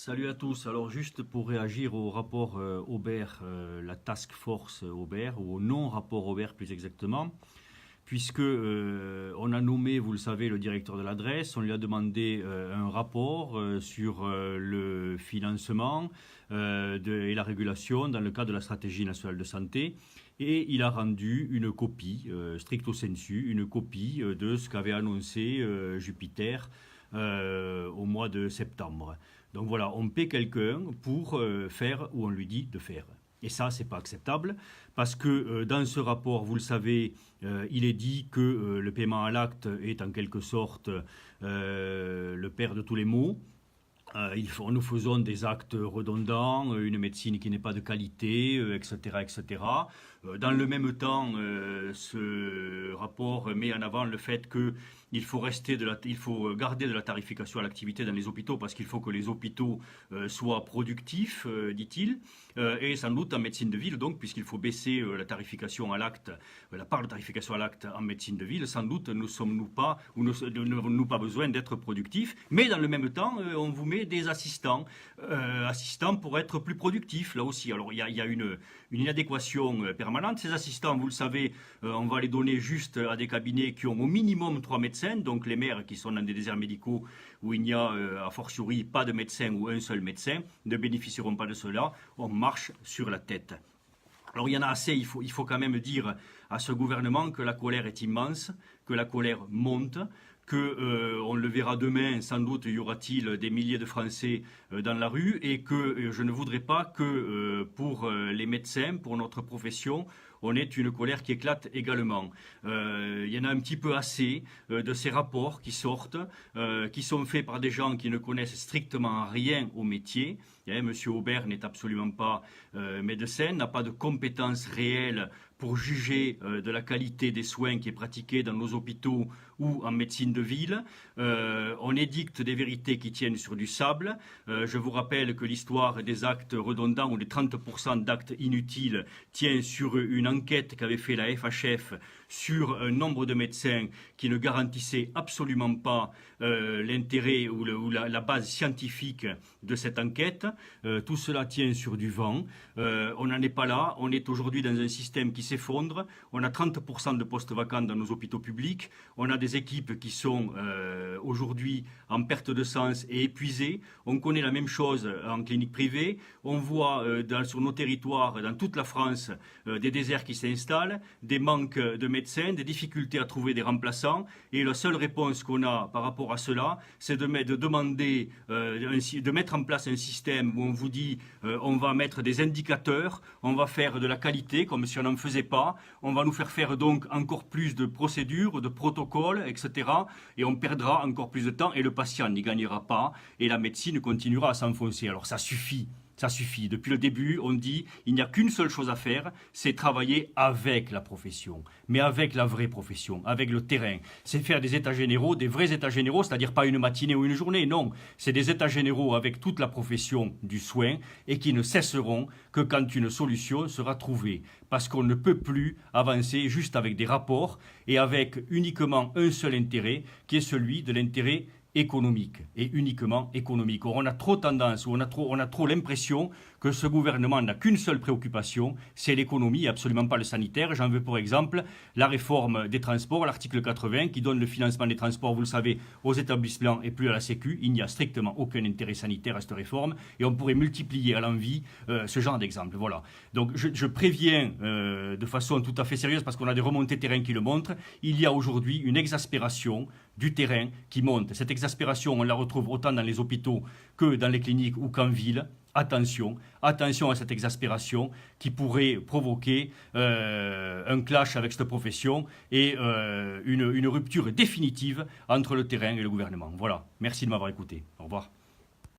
Salut à tous. Alors juste pour réagir au rapport Aubert, la task force Aubert, ou au non-rapport Aubert plus exactement, puisque on a nommé, vous le savez, le directeur de l'adresse, on lui a demandé un rapport sur le financement et la régulation dans le cadre de la stratégie nationale de santé, et il a rendu une copie, stricto sensu, une copie de ce qu'avait annoncé Jupiter au mois de septembre. Donc voilà, on paie quelqu'un pour faire où on lui dit de faire. Et ça, c'est pas acceptable, parce que dans ce rapport, vous le savez, il est dit que le paiement à l'acte est en quelque sorte le père de tous les maux. Nous faisons des actes redondants, une médecine qui n'est pas de qualité, etc., etc. Dans le même temps, ce rapport met en avant le fait qu'il faut il faut garder de la tarification à l'activité dans les hôpitaux parce qu'il faut que les hôpitaux soient productifs, dit-il, et sans doute en médecine de ville, donc, puisqu'il faut baisser la tarification à l'acte, la part de tarification à l'acte en médecine de ville, sans doute n'avons-nous pas besoin d'être productifs, mais dans le même temps, on vous met des assistants pour être plus productifs, là aussi. Alors, il y a une inadéquation permanente. Ces assistants, vous le savez, on va les donner juste à des cabinets qui ont au minimum 3 médecins, donc les maires qui sont dans des déserts médicaux où il n'y a, a fortiori, pas de médecin ou un seul médecin, ne bénéficieront pas de cela. On marche sur la tête. Alors il y en a assez, il faut quand même dire à ce gouvernement que la colère est immense, que la colère monte, que on le verra demain, sans doute y aura-t-il des milliers de Français dans la rue, et que je ne voudrais pas que pour les médecins, pour notre profession, on ait une colère qui éclate également. Il y en a un petit peu assez de ces rapports qui sortent, qui sont faits par des gens qui ne connaissent strictement rien au métier. Monsieur Aubert n'est absolument pas médecin, n'a pas de compétences réelles pour juger de la qualité des soins qui est pratiquée dans nos hôpitaux ou en médecine de ville. On édicte des vérités qui tiennent sur du sable. Je vous rappelle que l'histoire des actes redondants ou des 30% d'actes inutiles tient sur une enquête qu'avait fait la FHF sur un nombre de médecins qui ne garantissaient absolument pas l'intérêt ou la base scientifique de cette enquête. Tout cela tient sur du vent. On n'en est pas là. On est aujourd'hui dans un système qui s'effondre. On a 30% de postes vacants dans nos hôpitaux publics. On a des équipes qui sont aujourd'hui en perte de sens et épuisées. On connaît la même chose en clinique privée. On voit sur nos territoires, dans toute la France, des déserts qui s'installent, des manques de médecins, des difficultés à trouver des remplaçants. Et la seule réponse qu'on a par rapport à cela, c'est de demander, de mettre en place un système où on vous dit on va mettre des indicateurs, on va faire de la qualité comme si on n'en faisait pas, on va nous faire donc encore plus de procédures, de protocoles, etc. Et on perdra encore plus de temps et le patient n'y gagnera pas et la médecine continuera à s'enfoncer. Alors ça suffit. Ça suffit. Depuis le début, on dit il n'y a qu'une seule chose à faire, c'est travailler avec la profession, mais avec la vraie profession, avec le terrain. C'est faire des états généraux, des vrais états généraux, c'est-à-dire pas une matinée ou une journée, non. C'est des états généraux avec toute la profession du soin et qui ne cesseront que quand une solution sera trouvée. Parce qu'on ne peut plus avancer juste avec des rapports et avec uniquement un seul intérêt, qui est celui de l'intérêt économique et uniquement économique. Or, on a trop tendance, ou on a trop l'impression que ce gouvernement n'a qu'une seule préoccupation, c'est l'économie et absolument pas le sanitaire. J'en veux pour exemple la réforme des transports, l'article 80, qui donne le financement des transports, vous le savez, aux établissements et plus à la Sécu. Il n'y a strictement aucun intérêt sanitaire à cette réforme et on pourrait multiplier à l'envi ce genre d'exemples. Voilà. Donc je préviens de façon tout à fait sérieuse, parce qu'on a des remontées terrain qui le montrent, il y a aujourd'hui une exaspération du terrain qui monte. Cette exaspération, on la retrouve autant dans les hôpitaux que dans les cliniques ou qu'en ville. Attention à cette exaspération qui pourrait provoquer un clash avec cette profession et une rupture définitive entre le terrain et le gouvernement. Voilà, merci de m'avoir écouté. Au revoir.